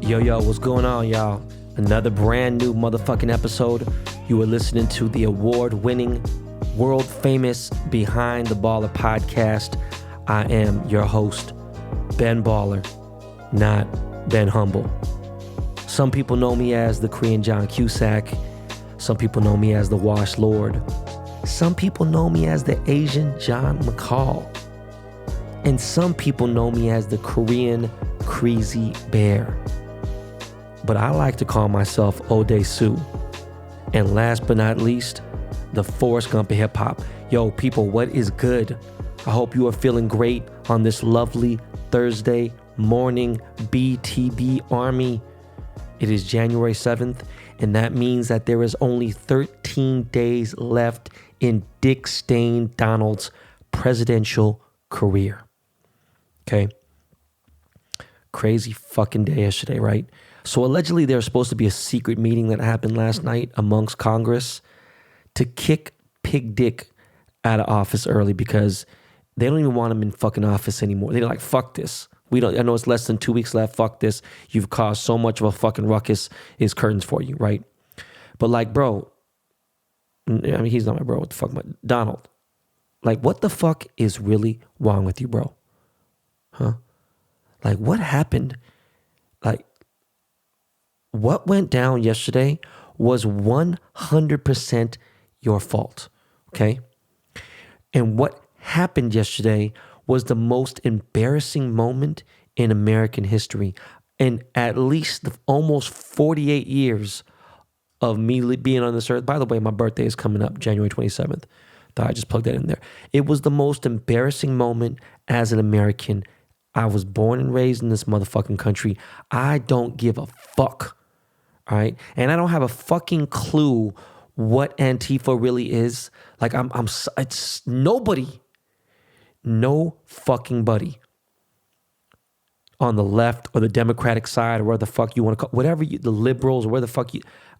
Yo, what's going on, y'all? Another brand new motherfucking episode. You are listening to the award-winning, world-famous Behind the Baller podcast. I am your host, Ben Baller, not Ben Humble. Some people know me as the Korean John Cusack. Some people know me as the Wash Lord. Some people know me as the Asian John McCall. And some people know me as the Korean Crazy Bear. But I like to call myself Odesu. And last but not least, the Forrest Gump of hip hop. Yo, people, what is good? I hope you are feeling great on this lovely Thursday morning, BTB Army. It is January 7th, and that means that there is only 13 days left in Dick Stain Donald's presidential career. Okay? Crazy fucking day yesterday, right? So allegedly there was supposed to be a secret meeting that happened last night amongst Congress to kick Pig Dick out of office early because they don't even want him in fucking office anymore. They're like, fuck this. I know it's less than 2 weeks left. Fuck this. You've caused so much of a fucking ruckus. Here's curtains for you, right? But like, bro, I mean, he's not my bro. What the fuck? Donald. Like, what the fuck is really wrong with you, bro? Huh? Like, what happened? Like, what went down yesterday was 100% your fault, okay? And what happened yesterday was the most embarrassing moment in American history. In at least almost 48 years of me being on this earth. By the way, my birthday is coming up, January 27th. Thought I just plugged that in there. It was the most embarrassing moment as an American. I was born and raised in this motherfucking country. I don't give a fuck. All right. And I don't have a fucking clue what Antifa really is. Like it's nobody, no fucking buddy on the left or the Democratic side or where the fuck you want to call, whatever the liberals or where the fuck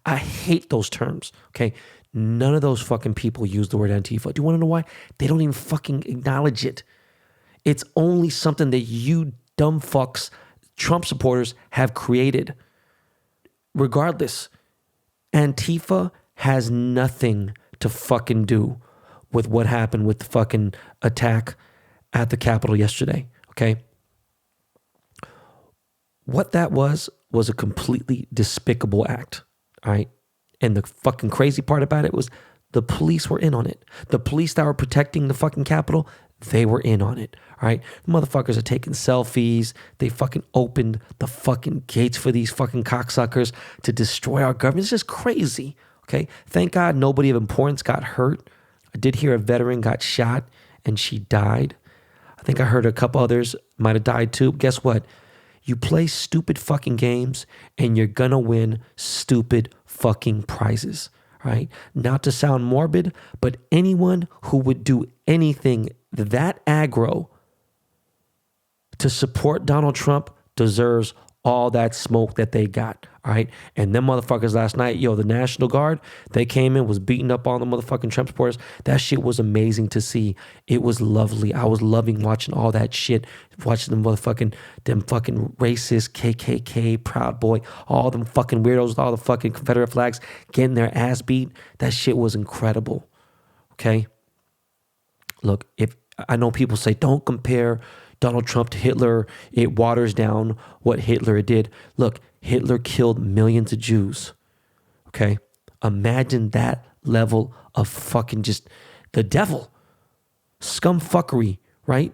I hate those terms. Okay. None of those fucking people use the word Antifa. Do you want to know why? They don't even fucking acknowledge it. It's only something that you dumb fucks, Trump supporters, have created. Regardless, Antifa has nothing to fucking do with what happened with the fucking attack at the Capitol yesterday, okay? What that was a completely despicable act, all right? And the fucking crazy part about it was the police were in on it. The police that were protecting the fucking Capitol, they were in on it, all right? Motherfuckers are taking selfies. They fucking opened the fucking gates for these fucking cocksuckers to destroy our government. It's just crazy, okay? Thank God nobody of importance got hurt. I did hear a veteran got shot and she died. I think I heard a couple others might have died too. Guess what? You play stupid fucking games and you're gonna win stupid fucking prizes, right? Not to sound morbid, but anyone who would do anything that aggro to support Donald Trump deserves all that smoke that they got, all right? And them motherfuckers last night, the National Guard, they came in, was beating up on the motherfucking Trump supporters. That shit was amazing to see. It was lovely. I was loving watching all that shit, watching them fucking racist KKK, Proud Boy, all them fucking weirdos with all the fucking Confederate flags getting their ass beat. That shit was incredible, okay? Look, if I know people say, don't compare Donald Trump to Hitler. It waters down what Hitler did. Look, Hitler killed millions of Jews. Okay? Imagine that level of fucking just the devil. Scumfuckery, right?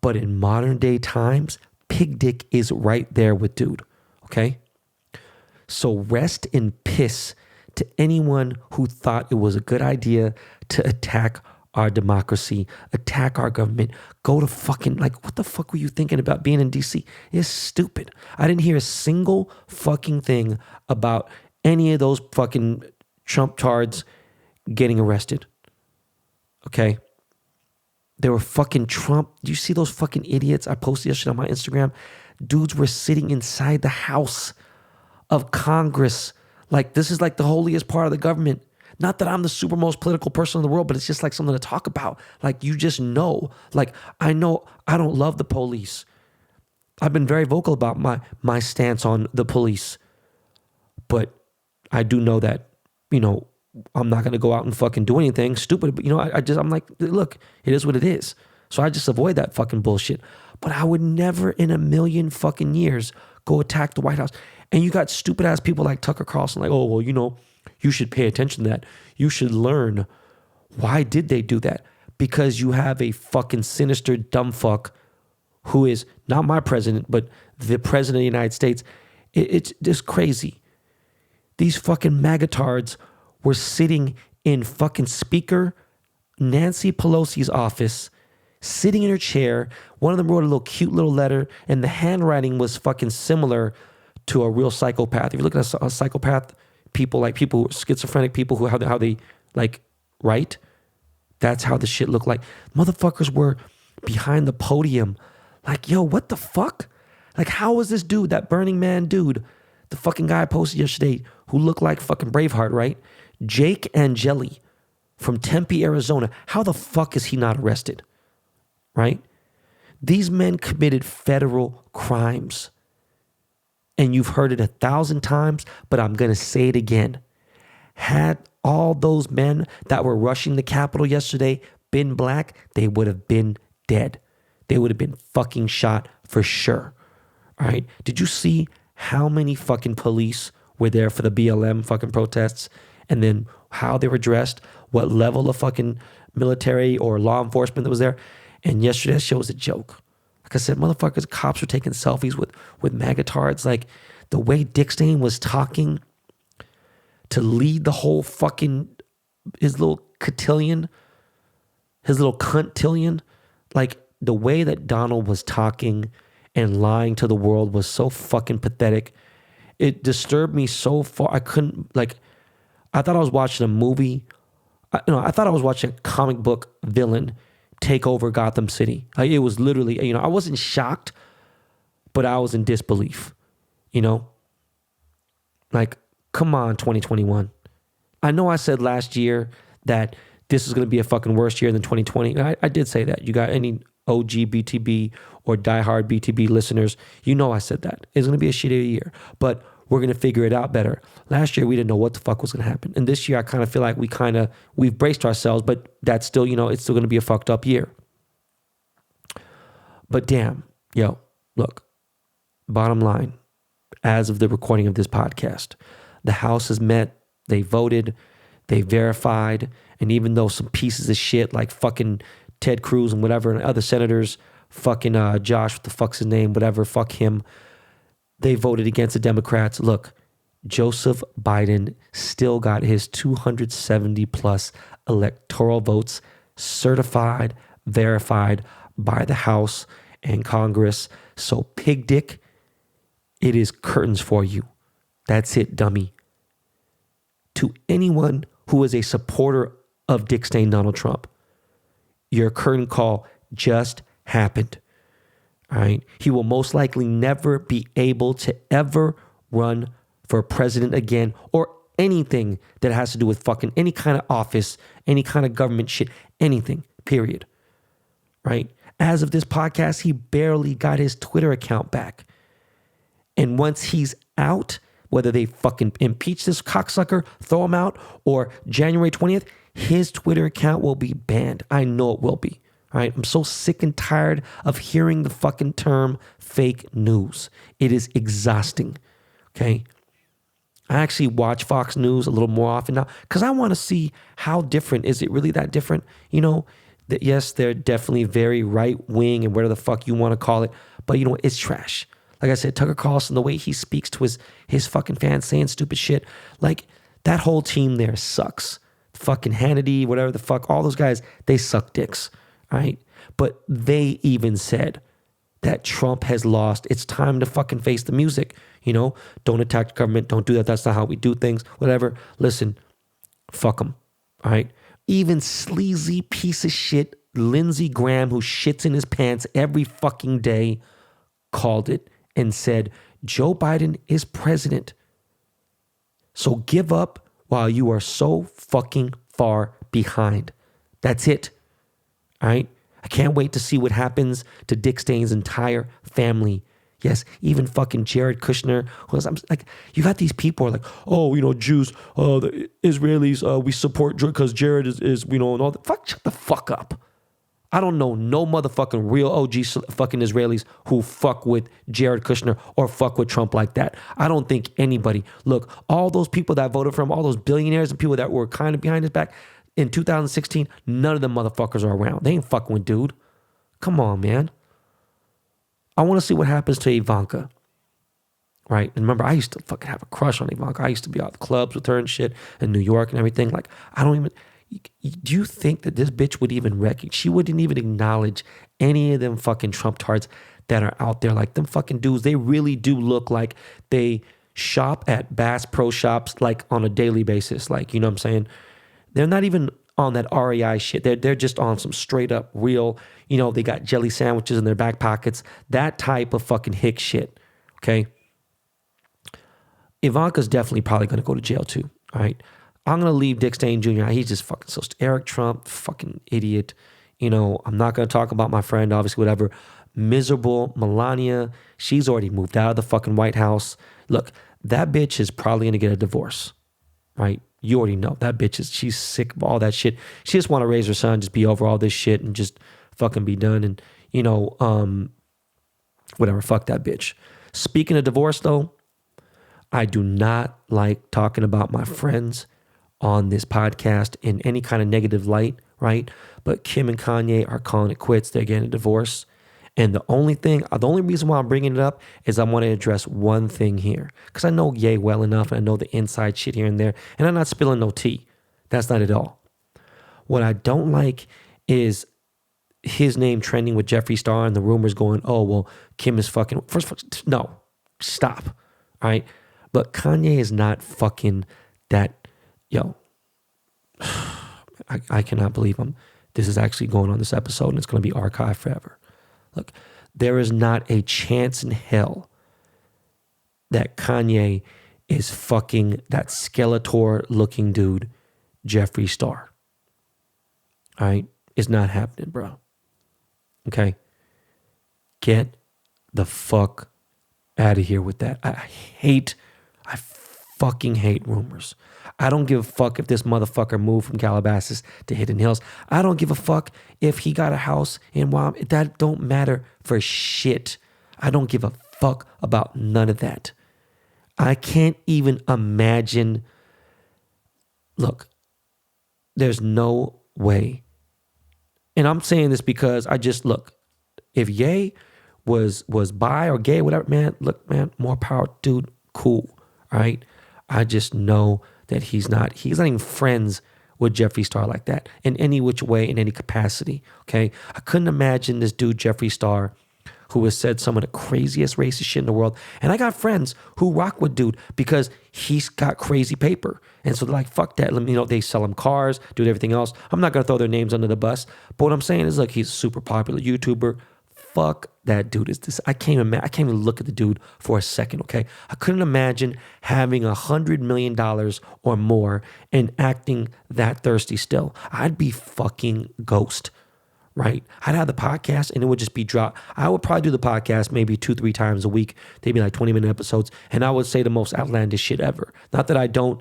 But in modern day times, Pig Dick is right there with dude. Okay? So rest in piss to anyone who thought it was a good idea to attack our democracy, attack our government, go to fucking, like, what the fuck were you thinking about being in DC? It's stupid. I didn't hear a single fucking thing about any of those fucking Trump tards getting arrested. Okay? They were fucking Trump. Do you see those fucking idiots I posted yesterday on my Instagram? Dudes were sitting inside the House of Congress. Like, this is like the holiest part of the government. Not that I'm the super most political person in the world, but it's just like something to talk about. Like, you just know. Like, I know I don't love the police. I've been very vocal about my stance on the police, but I do know that, I'm not going to go out and fucking do anything stupid. But, I'm like, look, it is what it is. So I just avoid that fucking bullshit. But I would never in a million fucking years go attack the White House. And you got stupid ass people like Tucker Carlson, like, oh, well, you should pay attention to that. You should learn. Why did they do that? Because you have a fucking sinister dumb fuck who is not my president, but the president of the United States. It's just crazy. These fucking magatards were sitting in fucking Speaker Nancy Pelosi's office, sitting in her chair. One of them wrote a little cute little letter, and the handwriting was fucking similar to a real psychopath. If you look at a psychopath, people who are schizophrenic, people who how they like write, that's how the shit looked like. Motherfuckers were behind the podium, like, yo, what the fuck? Like, how was this dude, that Burning Man dude, the fucking guy I posted yesterday, who looked like fucking Braveheart, right? Jake Angeli from Tempe, Arizona. How the fuck is he not arrested? Right? These men committed federal crimes. And you've heard it 1,000 times, but I'm going to say it again. Had all those men that were rushing the Capitol yesterday been black, they would have been dead. They would have been fucking shot for sure. All right? Did you see how many fucking police were there for the BLM fucking protests? And then how they were dressed, what level of fucking military or law enforcement that was there. And yesterday that show was a joke. Like I said, motherfuckers, cops were taking selfies with magatards. Like the way Dick Stain was talking to lead the whole fucking, his little cotillion, his little cuntillion. Like the way that Donald was talking and lying to the world was so fucking pathetic. It disturbed me so far. I couldn't, like, I thought I was watching a movie. I thought I was watching a comic book villain take over Gotham City. Like, it was literally, I wasn't shocked, but I was in disbelief, Like, come on, 2021. I know I said last year that this is going to be a fucking worse year than 2020. I did say that. You got any OG BTB or diehard BTB listeners, I said that. It's going to be a shitty year, but we're going to figure it out better. Last year, we didn't know what the fuck was going to happen. And this year, I kind of feel like we've braced ourselves, but that's still, it's still going to be a fucked up year. But damn, look, bottom line, as of the recording of this podcast, the House has met, they voted, they verified, and even though some pieces of shit like fucking Ted Cruz and whatever and other senators, fucking Josh, what the fuck's his name, whatever, fuck him, they voted against the Democrats. Look, Joseph Biden still got his 270 plus electoral votes certified, verified by the House and Congress. So pig dick, it is curtains for you. That's it, dummy. To anyone who is a supporter of Dick Stain Donald Trump, your curtain call just happened. All right. He will most likely never be able to ever run for president again or anything that has to do with fucking any kind of office, any kind of government shit, anything, period. Right. As of this podcast, he barely got his Twitter account back. And once he's out, whether they fucking impeach this cocksucker, throw him out, or January 20th, his Twitter account will be banned. I know it will be. All right, I'm so sick and tired of hearing the fucking term fake news. It is exhausting, okay? I actually watch Fox News a little more often now because I want to see how different. Is it really that different? That yes, they're definitely very right-wing and whatever the fuck you want to call it, but it's trash. Like I said, Tucker Carlson, the way he speaks to his fucking fans saying stupid shit, like that whole team there sucks. Fucking Hannity, whatever the fuck, all those guys, they suck dicks. Right? But they even said that Trump has lost. It's time to fucking face the music. Don't attack the government. Don't do that. That's not how we do things. Whatever. Listen, fuck them. All right? Even sleazy piece of shit Lindsey Graham, who shits in his pants every fucking day, called it and said, Joe Biden is president. So give up while you are so fucking far behind. That's it. All right. I can't wait to see what happens to Dick Stain's entire family. Yes, even fucking Jared Kushner. I'm like, you got these people who are like, oh, Jews, the Israelis, we support because Jared is, and all that. Shut the fuck up. I don't know no motherfucking real OG fucking Israelis who fuck with Jared Kushner or fuck with Trump like that. I don't think anybody. Look, all those people that voted for him, all those billionaires and people that were kind of behind his back in 2016, none of them motherfuckers are around. They ain't fucking with dude. Come on, man. I want to see what happens to Ivanka, right? And remember, I used to fucking have a crush on Ivanka. I used to be out at the clubs with her and shit in New York and everything. Like, do you think that this bitch would even she wouldn't even acknowledge any of them fucking Trump tards that are out there? Like, them fucking dudes, they really do look like they shop at Bass Pro Shops, like, on a daily basis. Like, you know what I'm saying? They're not even on that REI shit. They're just on some straight up real, they got jelly sandwiches in their back pockets. That type of fucking hick shit, okay? Ivanka's definitely probably going to go to jail too, all right? I'm going to leave Dick Stain Jr. He's just fucking so Eric Trump, fucking idiot. I'm not going to talk about my friend, obviously, whatever. Miserable Melania, she's already moved out of the fucking White House. Look, that bitch is probably going to get a divorce, right? You already know that bitch she's sick of all that shit. She just want to raise her son, just be over all this shit and just fucking be done. And, whatever, fuck that bitch. Speaking of divorce though, I do not like talking about my friends on this podcast in any kind of negative light, right? But Kim and Kanye are calling it quits. They're getting a divorce. And the only reason why I'm bringing it up is I want to address one thing here. Because I know Ye well enough and I know the inside shit here and there. And I'm not spilling no tea. That's not at all. What I don't like is his name trending with Jeffree Star and the rumors going, oh, well, Kim is fucking... No, stop. All right? But Kanye is not fucking that... Yo, I cannot believe this is actually going on this episode and it's going to be archived forever. Look, there is not a chance in hell that Kanye is fucking that Skeletor-looking dude, Jeffree Star. All right? It's not happening, bro. Okay? Get the fuck out of here with that. I fucking hate rumors. I don't give a fuck if this motherfucker moved from Calabasas to Hidden Hills. I don't give a fuck if he got a house in Wyoming. That don't matter for shit. I don't give a fuck about none of that. I can't even imagine. Look, there's no way. And I'm saying this because if Ye was bi or gay, whatever, man, look, man, more power, dude, cool, all right? I just know that he's not even friends with Jeffree Star like that in any which way, in any capacity, okay? I couldn't imagine this dude, Jeffree Star, who has said some of the craziest racist shit in the world. And I got friends who rock with dude because he's got crazy paper. And so they're like, fuck that. They sell him cars, do everything else. I'm not going to throw their names under the bus. But what I'm saying is, look, he's a super popular YouTuber. Fuck that dude. I can't even look at the dude for a second, okay? I couldn't imagine having $100 million or more and acting that thirsty still. I'd be fucking ghost, right? I'd have the podcast and it would just be dropped. I would probably do the podcast maybe 2-3 times a week. They'd be like 20-minute episodes. And I would say the most outlandish shit ever. Not that I don't,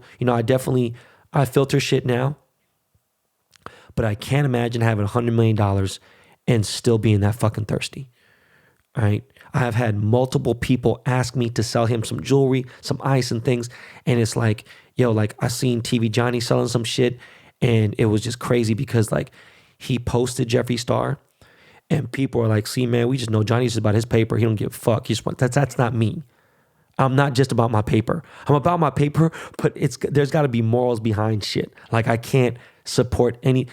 I filter shit now. But I can't imagine having $100 million and still being that fucking thirsty. All right. I have had multiple people ask me to sell him some jewelry, some ice and things. And it's like, I seen TV Johnny selling some shit. And it was just crazy because he posted Jeffree Star and people are like, see, man, we just know Johnny's just about his paper. He don't give a fuck. That's not me. I'm not just about my paper. I'm about my paper, but there's got to be morals behind shit. I can't support any...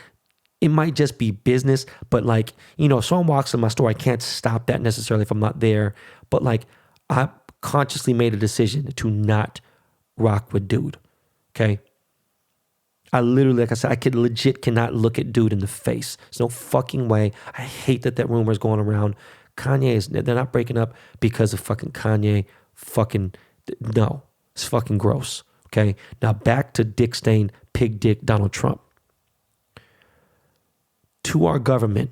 It might just be business, but if someone walks in my store, I can't stop that necessarily if I'm not there. But I consciously made a decision to not rock with dude. Okay. I literally, like I said, cannot look at dude in the face. There's no fucking way. I hate that rumor is going around. They're not breaking up because of fucking Kanye. No, it's fucking gross. Okay. Now back to Dick Stain, Pig Dick, Donald Trump. To our government,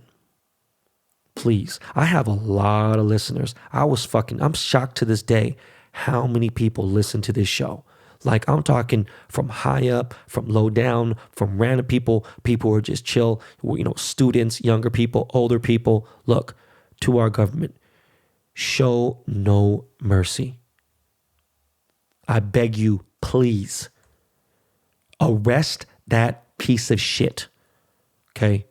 please. I have a lot of listeners. I'm shocked to this day how many people listen to this show. Like, I'm talking from high up, from low down, from random people who are just chill, students, younger people, older people. Look, to our government, show no mercy. I beg you, please, arrest that piece of shit, okay?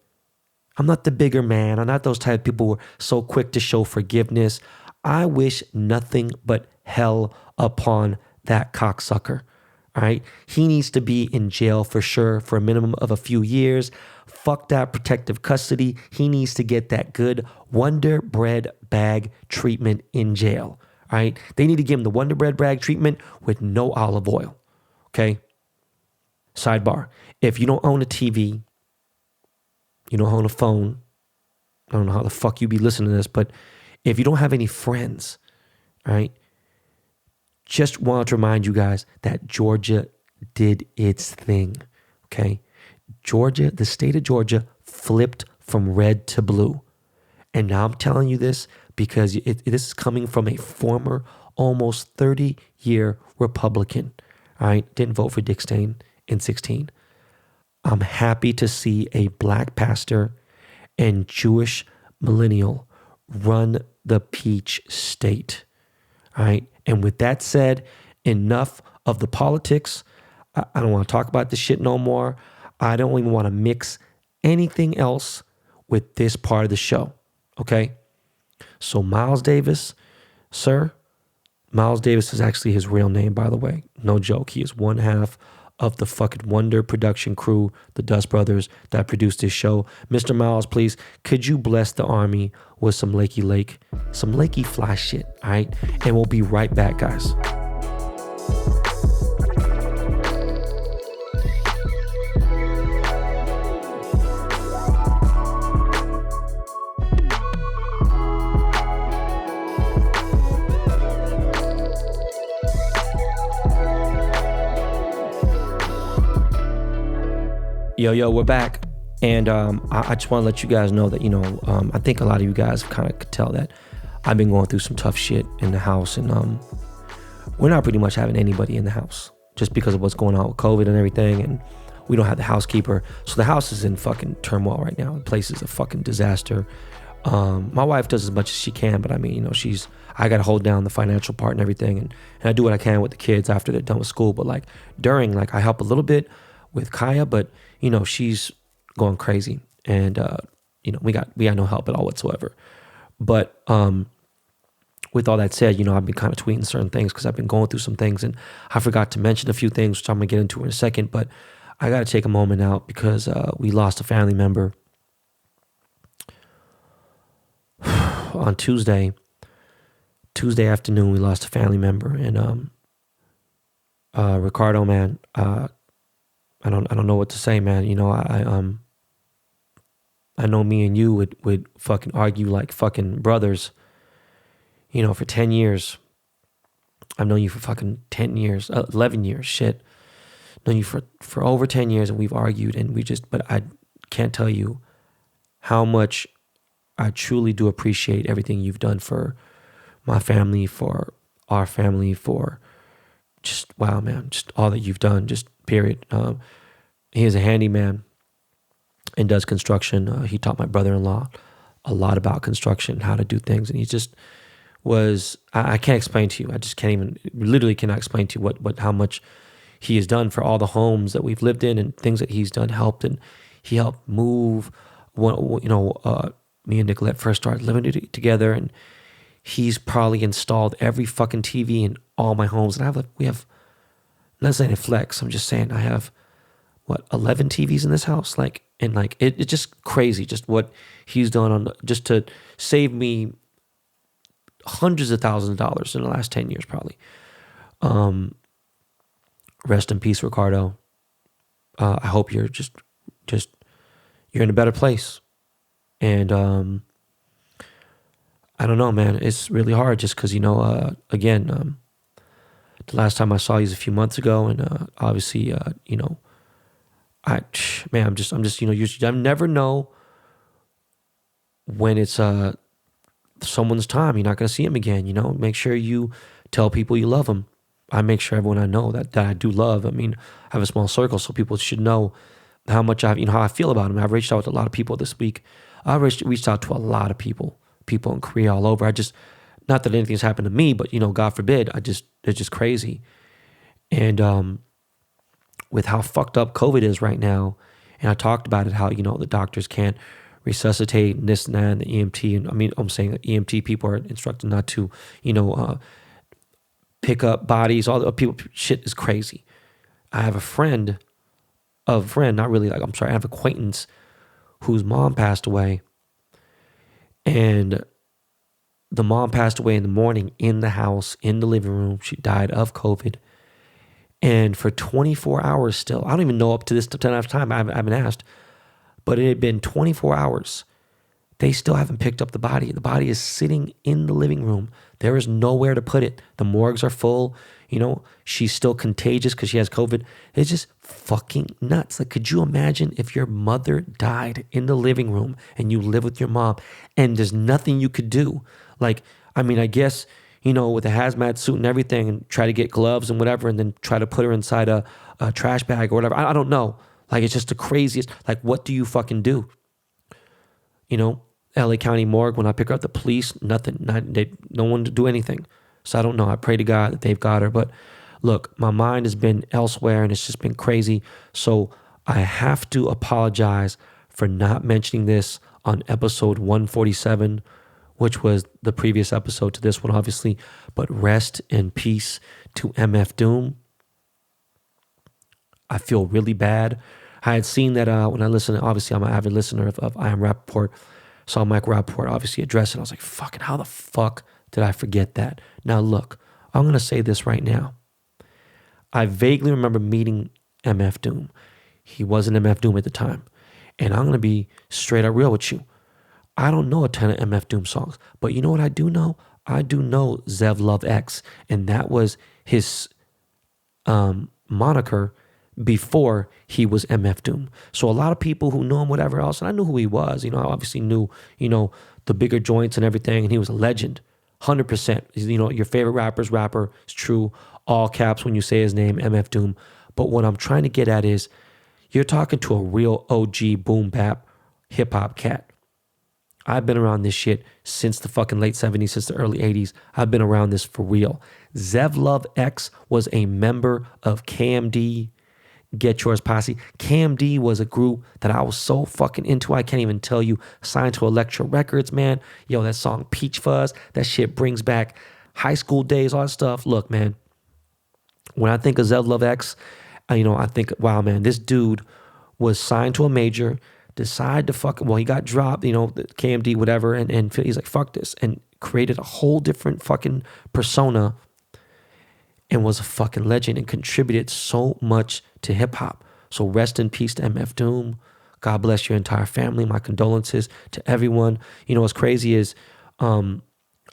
I'm not the bigger man. I'm not those type of people who are so quick to show forgiveness. I wish nothing but hell upon that cocksucker, all right? He needs to be in jail for sure for a minimum of a few years. Fuck that protective custody. He needs to get that good Wonder Bread bag treatment in jail, all right? They need to give him the Wonder Bread bag treatment with no olive oil, okay? Sidebar, if you don't own a TV, you don't own a phone, I don't know how the fuck you be listening to this, but if you don't have any friends, all right, just want to remind you guys that Georgia did its thing, okay? Georgia, the state of Georgia, flipped from red to blue. And now I'm telling you this because this is coming from a former, almost 30-year Republican, all right? Didn't vote for Dick Stain in 16. I'm happy to see a black pastor and Jewish millennial run the Peach State, all right? And with that said, enough of the politics. I don't want to talk about this shit no more. I don't even want to mix anything else with this part of the show, okay? So Miles Davis, sir, Miles Davis is actually his real name, by the way. No joke. He is one half of the fucking Wonder production crew, the Dust Brothers, that produced this show. Mr. Miles, please, could you bless the army with some Lakey fly shit, all right? And we'll be right back, guys. Yo, we're back. And I just want to let you guys know that, I think a lot of you guys kind of could tell that I've been going through some tough shit in the house. And we're not pretty much having anybody in the house just because of what's going on with COVID and everything. And we don't have the housekeeper. So the house is in fucking turmoil right now. The place is a fucking disaster. My wife does as much as she can, but I mean, I got to hold down the financial part and everything. And I do what I can with the kids after they're done with school. But I help a little bit with Kaya, but she's going crazy, and we got no help at all whatsoever. But with all that said, I've been kind of tweeting certain things because I've been going through some things, and I forgot to mention a few things, which I'm gonna get into in a second. But I got to take a moment out because we lost a family member on Tuesday afternoon. We lost a family member, and Ricardo, man. I don't know what to say, man. I know me and you would fucking argue like fucking brothers, for 10 years. I've known you for fucking 10 years, 11 years, shit. Known you for over 10 years, and we've argued, and but I can't tell you how much I truly do appreciate everything you've done for my family, for our family, for just, wow, man, just all that you've done, just period. He is a handyman and does construction. He taught my brother-in-law a lot about construction, how to do things. And he just was, I can't explain to you. I just literally cannot explain to you how much he has done for all the homes that we've lived in and things that he's done, and he helped move. Me and Nicolette first started living together, and he's probably installed every fucking TV in all my homes. And we have, not saying a flex, I'm just saying I have, 11 TVs in this house? It's just crazy, just what he's done just to save me hundreds of thousands of dollars in the last 10 years, probably. Rest in peace, Ricardo. I hope you're just you're in a better place. And I don't know, man. It's really hard just because, again, the last time I saw you was a few months ago, and obviously, I'm just, you never know when it's someone's time. You're not going to see him again. Make sure you tell people you love them. I make sure everyone I know that I do love. I mean, I have a small circle, so people should know how much how I feel about them. I've reached out to a lot of people this week. I reached out to a lot of people in Korea, all over. Not that anything's happened to me, but God forbid, it's just crazy. And with how fucked up COVID is right now, and I talked about it, how the doctors can't resuscitate and this and that, and the EMT, and I'm saying that EMT people are instructed not to, pick up bodies. All the people, shit is crazy. I have not really, I have acquaintance whose mom passed away, and the mom passed away in the morning in the house, in the living room. She died of COVID. And for 24 hours still, I don't even know up to this time, I haven't asked, but it had been 24 hours. They still haven't picked up the body. The body is sitting in the living room. There is nowhere to put it. The morgues are full. She's still contagious because she has COVID. It's just fucking nuts. Like, could you imagine if your mother died in the living room and you live with your mom and there's nothing you could do? Like, I guess, with a hazmat suit and everything, and try to get gloves and whatever, and then try to put her inside a trash bag or whatever. I don't know. Like, it's just the craziest. Like, what do you fucking do? LA County morgue, when I pick her up, the police, nothing. No one to do anything. So I don't know. I pray to God that they've got her. But look, my mind has been elsewhere and it's just been crazy. So I have to apologize for not mentioning this on episode 147, which was the previous episode to this one, obviously. But rest in peace to MF Doom. I feel really bad. I had seen that when I listened, obviously I'm an avid listener of I Am Rappaport. Saw Mike Rappaport obviously address it. I was like, fucking how the fuck did I forget that? Now look, I'm going to say this right now. I vaguely remember meeting MF Doom. He wasn't MF Doom at the time. And I'm going to be straight up real with you. I don't know a ton of MF Doom songs, but you know what I do know? I do know Zev Love X, and that was his moniker before he was MF Doom. So a lot of people who know him, whatever else, and I knew who he was. I obviously knew, the bigger joints and everything, and he was a legend, 100%. Your favorite rapper is true, all caps when you say his name, MF Doom. But what I'm trying to get at is, you're talking to a real OG boom bap hip hop cat. I've been around this shit since the fucking late 70s, since the early 80s. I've been around this for real. Zev Love X was a member of KMD, Get Yours Posse. KMD was a group that I was so fucking into, I can't even tell you. Signed to Elektra Records, man. Yo, that song Peach Fuzz, that shit brings back high school days, all that stuff. Look, man, when I think of Zev Love X, I think, wow, man, this dude was signed to a major, decided to he got dropped, the KMD, whatever, and he's like, fuck this, and created a whole different fucking persona and was a fucking legend and contributed so much to hip hop. So rest in peace to MF Doom. God bless your entire family. My condolences to everyone. What's crazy is I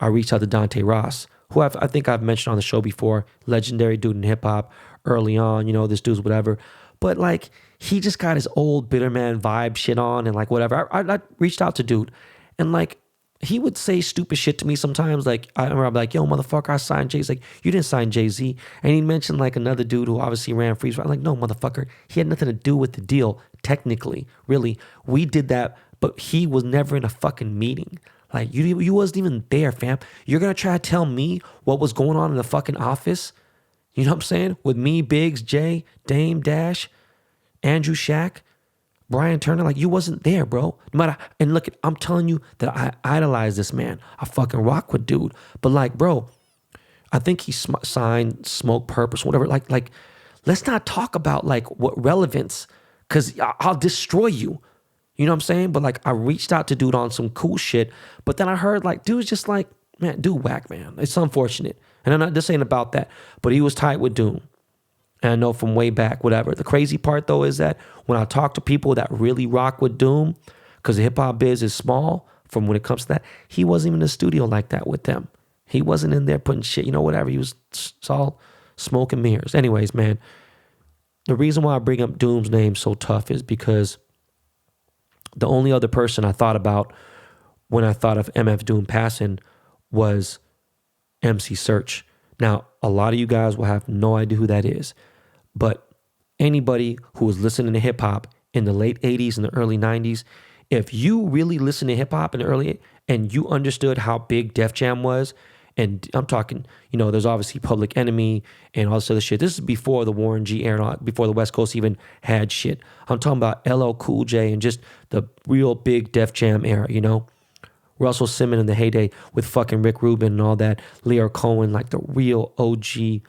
reached out to Dante Ross, who I think I've mentioned on the show before, legendary dude in hip hop early on, this dude's whatever. But like, he just got his old bitter man vibe shit on and like whatever. I reached out to dude and like, he would say stupid shit to me sometimes. Like, I remember I'd be like, yo, motherfucker, I signed Jay-Z. He's like, you didn't sign Jay-Z. And he mentioned like another dude who obviously ran Freeze. I'm like, no, motherfucker, he had nothing to do with the deal. Technically, really, we did that, but he was never in a fucking meeting. Like, you wasn't even there, fam. You're going to try to tell me what was going on in the fucking office? You know what I'm saying? With me, Biggs, Jay, Dame, Dash, Andrew Shack, Brian Turner, like, you wasn't there, bro. No matter, and look, I'm telling you that I idolize this man. I fucking rock with dude. But like, bro, I think he signed Smoke Purpose, whatever. Like, let's not talk about like what relevance, because I'll destroy you. You know what I'm saying? But like, I reached out to dude on some cool shit, but then I heard like, dude's just like, man, dude whack, man. It's unfortunate. And this ain't about that. But he was tight with Doom. And I know from way back, whatever. The crazy part, though, is that when I talk to people that really rock with Doom, because the hip-hop biz is small from when it comes to that, he wasn't even in the studio like that with them. He wasn't in there putting shit, whatever. He was all smoke and mirrors. Anyways, man, the reason why I bring up Doom's name so tough is because the only other person I thought about when I thought of MF Doom passing was MC Search. Now, a lot of you guys will have no idea who that is, but anybody who was listening to hip hop in the late 80s and the early 90s, if you really listened to hip hop in the early and you understood how big Def Jam was, and I'm talking, there's obviously Public Enemy and all this other shit. This is before the Warren G era, before the West Coast even had shit. I'm talking about LL Cool J and just the real big Def Jam era, Russell Simmons in the heyday with fucking Rick Rubin and all that, Leo Cohen, like the real OG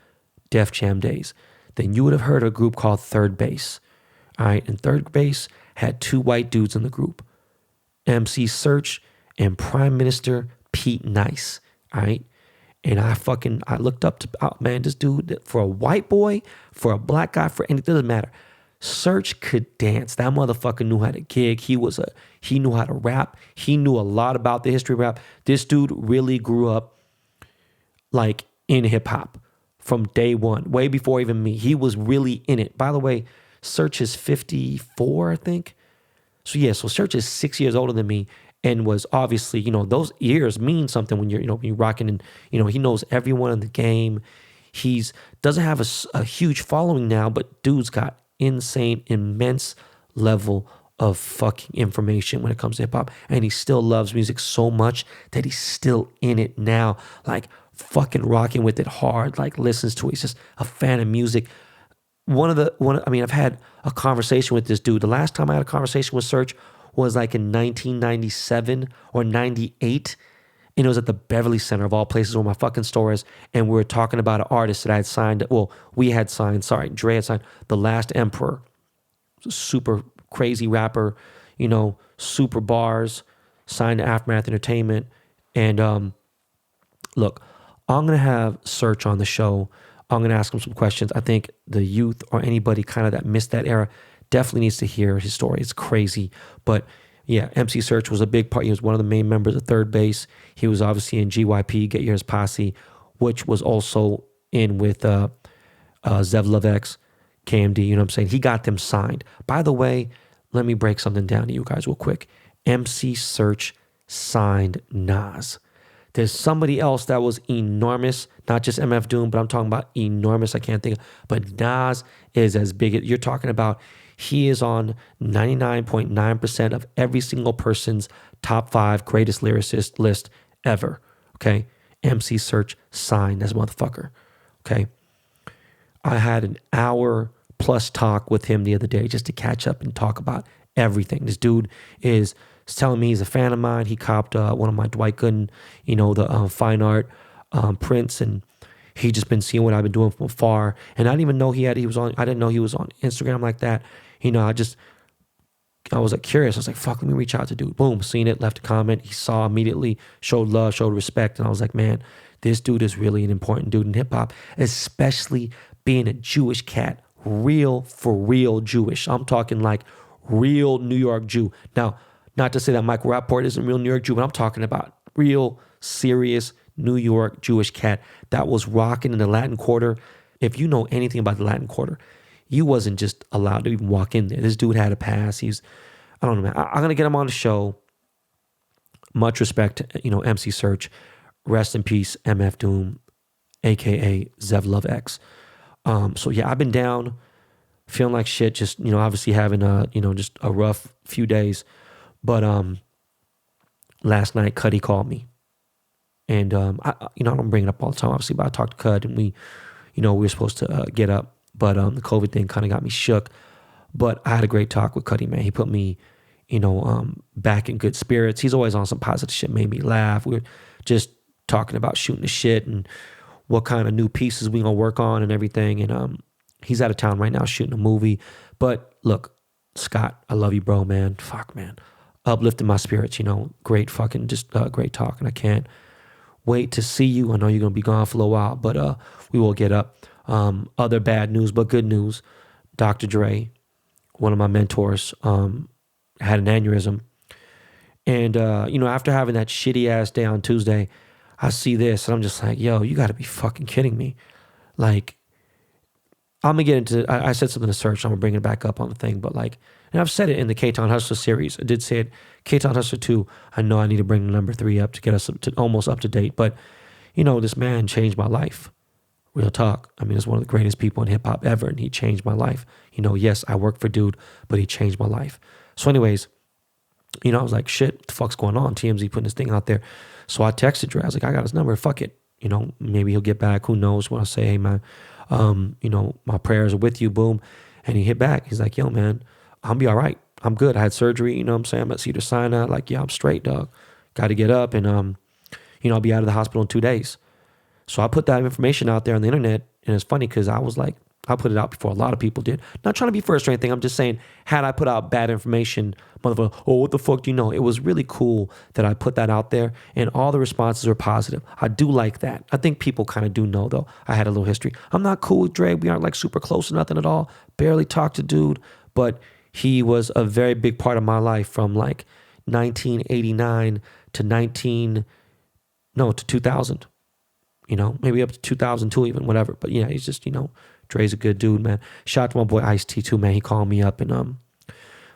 Def Jam days. Then you would have heard a group called Third Base. All right, and Third Base had two white dudes in the group, MC Search and Prime Minister Pete Nice. All right. And I looked up to, man, this dude, for a white boy, for a black guy, for anything, doesn't matter. Search could dance. That motherfucker knew how to gig. He knew how to rap. He knew a lot about the history of rap. This dude really grew up like in hip hop from day one, way before even me. He was really in it. By the way, Search is 54, I think. So Search is 6 years older than me. And was obviously, those years mean something when you're rocking, and he knows everyone in the game. Doesn't have a huge following now, but dude's got insane, immense level of fucking information when it comes to hip hop, and he still loves music so much that he's still in it now, like fucking rocking with it hard, like listens to it. He's just a fan of music. I've had a conversation with this dude. The last time I had a conversation with Search was like in 1997 or 98. And it was at the Beverly Center of all places where my fucking store is. And we were talking about an artist that I had signed. Well, Dre had signed, The Last Emperor. Super crazy rapper, super bars, signed to Aftermath Entertainment. And look, I'm going to have Search on the show. I'm going to ask him some questions. I think the youth or anybody kind of that missed that era definitely needs to hear his story. It's crazy. But yeah, MC Search was a big part. He was one of the main members of Third Base. He was obviously in GYP, Get Yours Posse, which was also in with Zev Love X, KMD, you know what I'm saying? He got them signed. By the way, let me break something down to you guys real quick. MC Search signed Nas. There's somebody else that was enormous, not just MF Doom, but I'm talking about enormous. I can't think of, but Nas is as big as, you're talking about. He is on 99.9% of every single person's top 5 greatest lyricist list ever. Okay. MC Search signed this motherfucker. Okay. I had an hour plus talk with him the other day just to catch up and talk about everything. This dude is telling me he's a fan of mine. He copped one of my Dwight Gooden, the fine art prints, and he just been seeing what I've been doing from afar. And I didn't even know I didn't know he was on Instagram like that. I was like curious. I was like, fuck, let me reach out to dude. Boom, seen it, left a comment. He saw immediately, showed love, showed respect. And I was like, man, this dude is really an important dude in hip hop, especially being a Jewish cat, real for real Jewish. I'm talking like real New York Jew. Now, not to say that Michael Rapport isn't a real New York Jew, but I'm talking about real, serious New York Jewish cat that was rocking in the Latin Quarter. If you know anything about the Latin Quarter, you wasn't just allowed to even walk in there. This dude had a pass. I don't know, man. I'm going to get him on the show. Much respect to, MC Search. Rest in peace, MF Doom, a.k.a. Zev Love X. So yeah, I've been down, feeling like shit, just, obviously having just a rough few days. But last night, Cudi called me. And, I don't bring it up all the time, obviously, but I talked to Cud and we were supposed to get up. But the COVID thing kind of got me shook. But I had a great talk with Cudi, man. He put me, back in good spirits. He's always on some positive shit, made me laugh. We were just talking about shooting the shit and what kind of new pieces we gonna work on and everything. And he's out of town right now shooting a movie. But look, Scott, I love you, bro, man. Fuck, man. Uplifting my spirits, great fucking, just great talk. And I can't wait to see you. I know you're gonna be gone for a little while, but we will get up. Other bad news, but good news. Dr. Dre, one of my mentors, had an aneurysm. And, after having that shitty ass day on Tuesday, I see this and I'm just like, yo, you gotta be fucking kidding me. Like, I'm gonna get into. I said something to search. I'm gonna bring it back up on the thing, but like, and I've said it in the K-Town Hustler series. I did say it. K-Town Hustler 2. I know I need to bring the number 3 up to get us to almost up to date. But this man changed my life. Real talk. I mean, he's one of the greatest people in hip hop ever, and he changed my life. Yes, I work for dude, but he changed my life. So, anyways, I was like, shit, what the fuck's going on? TMZ putting this thing out there. So I texted Dre. I was like, I got his number. Fuck it. Maybe he'll get back. Who knows? When I say, hey man, my prayers are with you. Boom. And he hit back. He's like, yo man, I'll be all right. I'm good. I had surgery. You know what I'm saying? I'm at Cedars-Sinai. Like, yeah, I'm straight, dog. Got to get up and, I'll be out of the hospital in 2 days. So I put that information out there on the internet. And it's funny because I was like, I put it out before a lot of people did. Not trying to be first or anything. I'm just saying, had I put out bad information, motherfucker, oh, what the fuck do you know? It was really cool that I put that out there and all the responses were positive. I do like that. I think people kind of do know, though. I had a little history. I'm not cool with Dre. We aren't like super close or nothing at all. Barely talked to dude. But he was a very big part of my life from like 1989 to 2000. Maybe up to 2002 even, whatever. But yeah, he's just, Dre's a good dude, man. Shout out to my boy Ice-T too, man. He called me up and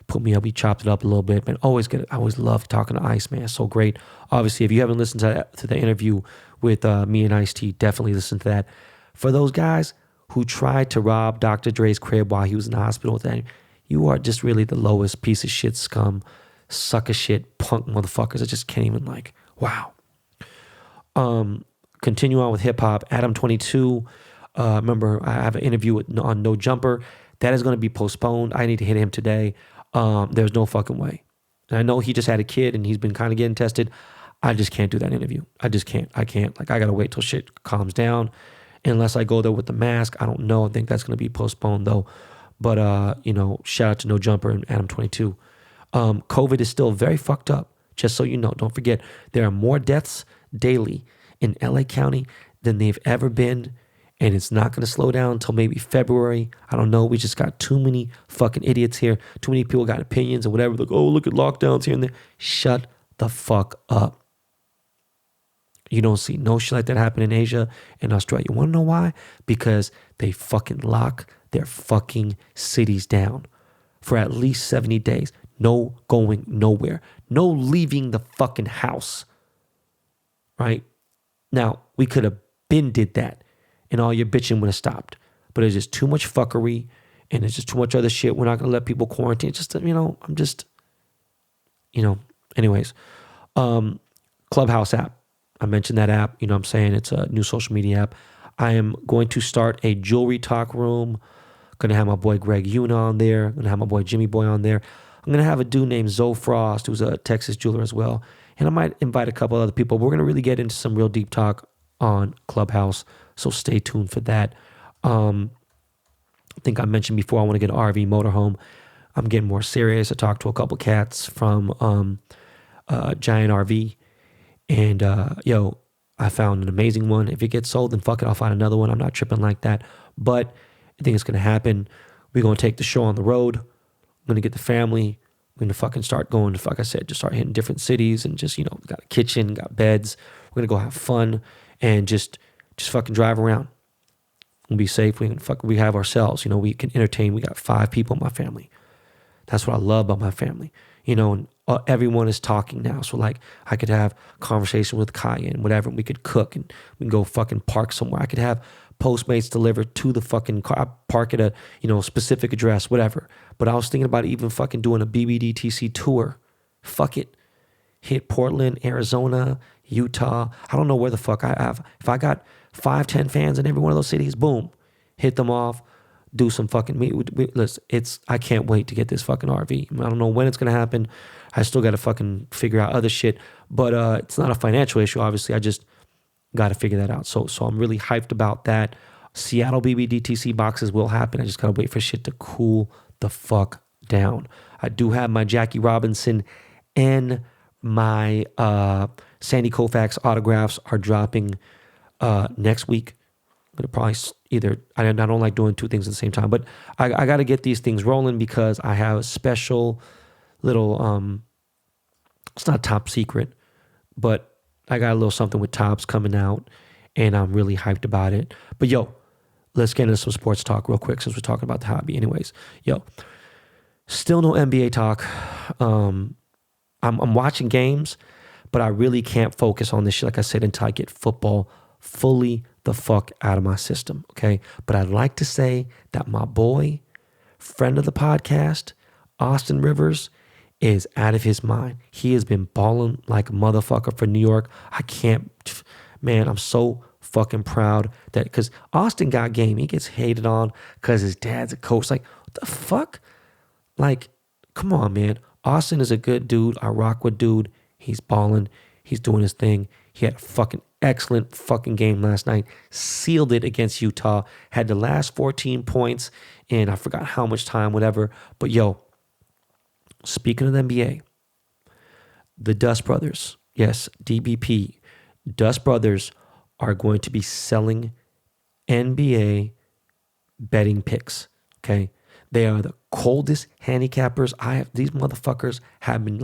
put me up. We chopped it up a little bit, man. I always love talking to Ice, man. It's so great. Obviously, if you haven't listened to the interview with me and Ice-T, definitely listen to that. For those guys who tried to rob Dr. Dre's crib while he was in the hospital with that, you are just really the lowest piece of shit scum, sucker shit, punk motherfuckers. I just can't even wow. Continue on with hip hop. Adam 22. Remember, I have an interview on No Jumper. That is going to be postponed. I need to hit him today. There's no fucking way. And I know he just had a kid and he's been kind of getting tested. I just can't do that interview. I just can't. I can't. I got to wait till shit calms down. Unless I go there with the mask. I don't know. I think that's going to be postponed though. But, shout out to No Jumper and Adam 22. COVID is still very fucked up. Just so you know. Don't forget, there are more deaths daily in LA County than they've ever been. And it's not going to slow down until maybe February. I don't know. We just got too many fucking idiots here. Too many people got opinions or whatever. Like, oh, look at lockdowns here and there. Shut the fuck up. You don't see no shit like that happen in Asia and Australia. You want to know why? Because they fucking lock their fucking cities down for at least 70 days. No going nowhere. No leaving the fucking house. Right? Now, we could have been did that and all your bitching would have stopped. But there's just too much fuckery and there's just too much other shit. We're not going to let people quarantine. It's just, anyways. Clubhouse app. I mentioned that app. You know what I'm saying? It's a new social media app. I am going to start a jewelry talk room. Going to have my boy Greg Yuna on there. Going to have my boy Jimmy Boy on there. I'm going to have a dude named Zoe Frost, who's a Texas jeweler as well. And I might invite a couple other people. We're going to really get into some real deep talk on Clubhouse. So stay tuned for that. I think I mentioned before I want to get an RV motorhome. I'm getting more serious. I talked to a couple cats from Giant RV. And I found an amazing one. If it gets sold, then fuck it. I'll find another one. I'm not tripping like that. But I think it's going to happen. We're going to take the show on the road. I'm going to get the family. We're going to fucking start going to, like I said, just start hitting different cities and just, we got a kitchen, got beds. We're going to go have fun and just fucking drive around. We'll be safe. We have ourselves. We can entertain. We got 5 people in my family. That's what I love about my family. And everyone is talking now. So like I could have conversation with Kanye and whatever. And we could cook and we can go fucking park somewhere. I could have Postmates delivered to the fucking car. I park at a, specific address, whatever. But I was thinking about even fucking doing a BBDTC tour. Fuck it. Hit Portland, Arizona, Utah. I don't know where the fuck I have. If I got 5-10 fans in every one of those cities, boom, hit them off. Do some fucking listen, I can't wait to get this fucking RV. I don't know when it's gonna happen. I still gotta fucking figure out other shit. But it's not a financial issue, obviously. I just gotta figure that out. So I'm really hyped about that. Seattle BBDTC boxes will happen. I just gotta wait for shit to cool the fuck down. I do have my Jackie Robinson and my Sandy Koufax autographs are dropping next week. I'm gonna probably either, I don't like doing 2 things at the same time, but I got to get these things rolling because I have a special little, it's not top secret, but I got a little something with Topps coming out and I'm really hyped about it. But let's get into some sports talk real quick since we're talking about the hobby. Anyways, yo, still no NBA talk. I'm watching games, but I really can't focus on this shit, like I said, until I get football fully the fuck out of my system, okay? But I'd like to say that my boy, friend of the podcast, Austin Rivers, is out of his mind. He has been balling like a motherfucker for New York. Man, I'm so fucking proud that, because Austin got game. He gets hated on because his dad's a coach. Like, what the fuck? Like, come on, man. Austin is a good dude. I rock with dude. He's balling. He's doing his thing. He had a fucking excellent fucking game last night. Sealed it against Utah. Had the last 14 points in I forgot how much time, whatever. But yo, speaking of the NBA, the Dust Brothers, yes, DBP, Dust Brothers are going to be selling NBA betting picks, okay? They are the coldest handicappers. These motherfuckers have been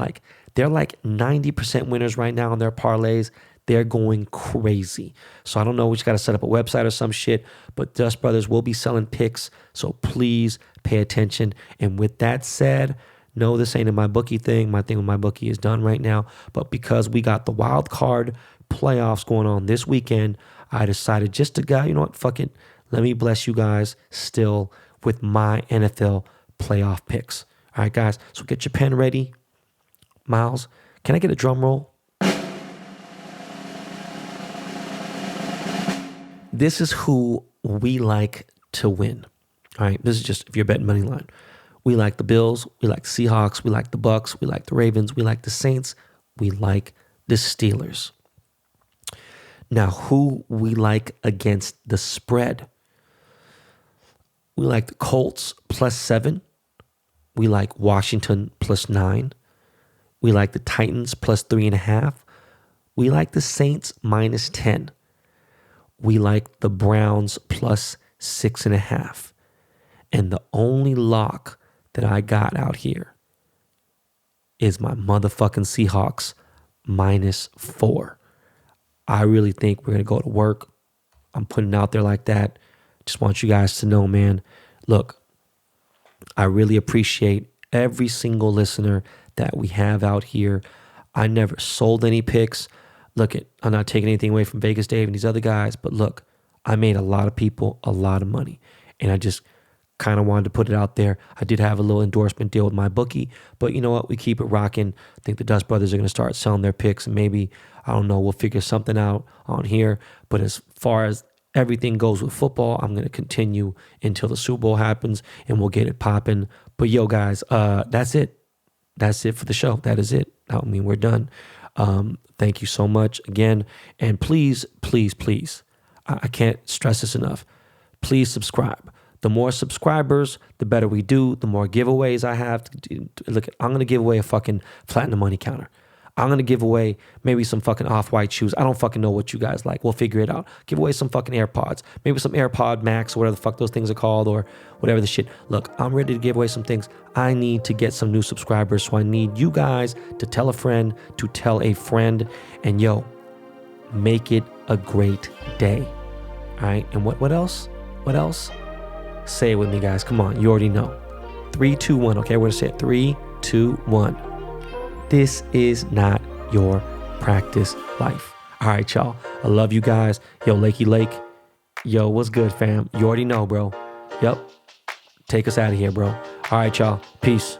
they're like 90% winners right now on their parlays. They're going crazy. So I don't know, we just got to set up a website or some shit, but Dust Brothers will be selling picks. So please pay attention. And with that said, no, this ain't a my bookie thing. My thing with my bookie is done right now. But because we got the wild card playoffs going on this weekend, I decided just to go, you know what, fuck it. Let me bless you guys still with my NFL playoff picks. All right, guys. So get your pen ready. Miles, can I get a drum roll? This is who we like to win. All right. This is just if you're betting money line. We like the Bills. We like the Seahawks. We like the Bucks. We like the Ravens. We like the Saints. We like the Steelers. Now, who we like against the spread? We like the Colts +7. We like Washington +9. We like the Titans +3.5. We like the Saints -10. We like the Browns +6.5. And the only lock that I got out here is my motherfucking Seahawks -4. I really think we're going to go to work. I'm putting it out there like that. Just want you guys to know, man, look, I really appreciate every single listener that we have out here. I never sold any picks. Look, I'm not taking anything away from Vegas Dave and these other guys, but look, I made a lot of people a lot of money, and I just kind of wanted to put it out there. I did have a little endorsement deal with my bookie, but you know what? We keep it rocking. I think the Dust Brothers are going to start selling their picks, and maybe, I don't know, we'll figure something out on here. But as far as everything goes with football, I'm going to continue until the Super Bowl happens, and we'll get it popping. But yo, guys, that's it. That's it for the show. That is it. I mean, we're done. Thank you so much again. And please, please, please, I can't stress this enough. Please subscribe. The more subscribers, the better we do. The more giveaways I have. Look, I'm going to give away a fucking platinum money counter. I'm going to give away maybe some fucking off-white shoes. I don't fucking know what you guys like. We'll figure it out. Give away some fucking AirPods. Maybe some AirPod Max or whatever the fuck those things are called, or whatever the shit. Look, I'm ready to give away some things. I need to get some new subscribers, so I need you guys to tell a friend, to tell a friend. And yo, make it a great day. All right? And what else? What else? Say it with me, guys. Come on. You already know. 3, 2, 1. Okay, we're going to say it. 3, 2, 1. This is not your practice life. All right, y'all. I love you guys. Yo, Lakey Lake. Yo, what's good, fam? You already know, bro. Yep. Take us out of here, bro. All right, y'all. Peace.